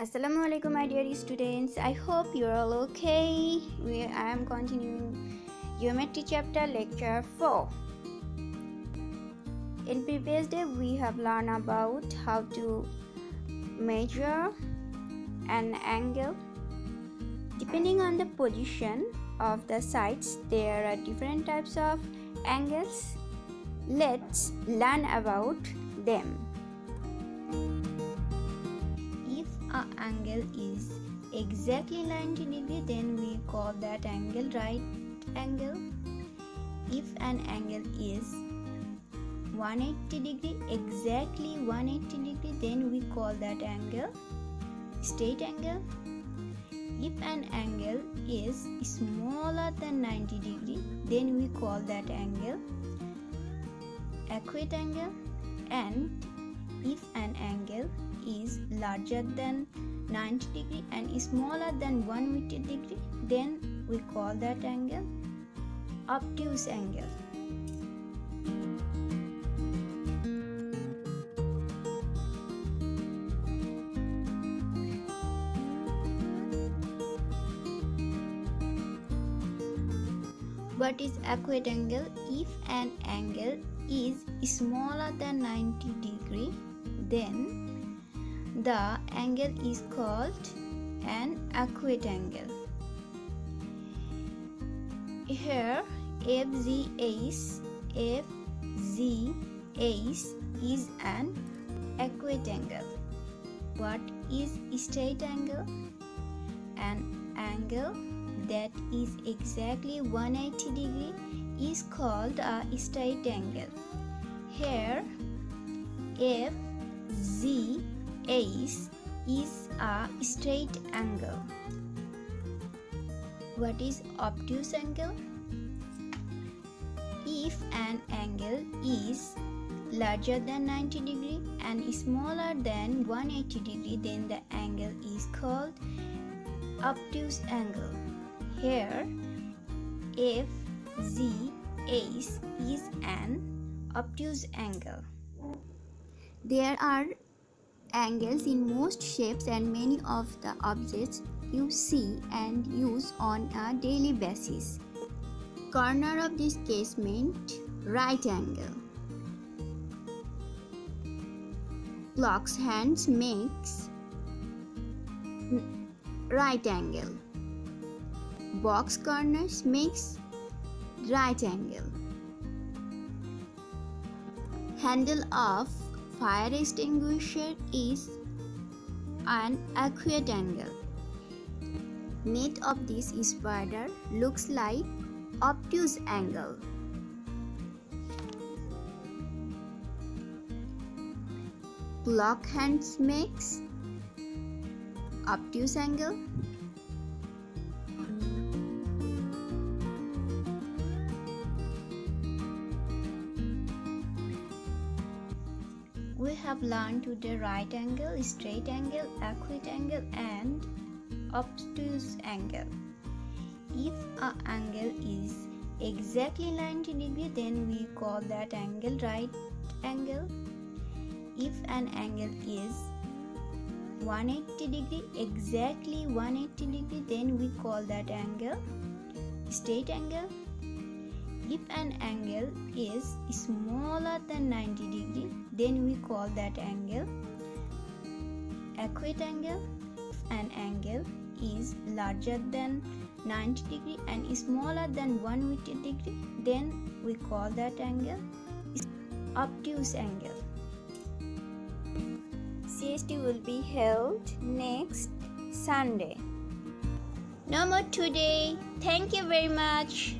Assalamualaikum my dear students. I hope you are all okay. I am continuing geometry chapter lecture 4. In previous day we have learned about how to measure an angle. Depending on the position of the sides, there are different types of angles. Let's learn about them. If an angle is exactly 90 degree, then we call that angle right angle. If an angle is 180 degree, exactly 180 degree, then we call that angle straight angle. If an angle is smaller than 90 degree, then we call that angle acute angle. And if an angle is larger than 90 degree and smaller than 180 degree, then we call that angle obtuse angle. What is acute angle? If an angle is smaller than 90 degree, then the angle is called an acute angle. Here FGH is an acute angle. What is straight angle? An angle that is exactly 180 degree is called a straight angle. Here FGH is a straight angle. What is obtuse angle? If an angle is larger than 90 degree and smaller than 180 degree, then the angle is called obtuse angle. Here FGH is an obtuse angle. There are angles in most shapes and many of the objects you see and use on a daily basis. Corner of this casement, right angle. Clock's hands makes right angle. Box corners makes right angle. Handle of fire extinguisher is an acute angle. Net of this spider looks like obtuse angle. Clock hands makes obtuse angle. We have learned today right angle, straight angle, acute angle and obtuse angle. If an angle is exactly 90 degree, then we call that angle right angle. If an angle is 180 degree, exactly 180 degree, then we call that angle straight angle. If an angle is smaller than 90 degree, then we call that angle acute angle. If an angle is larger than 90 degree and smaller than 180 degree, then we call that angle obtuse angle. CST will be held next Sunday. No more today. Thank you very much.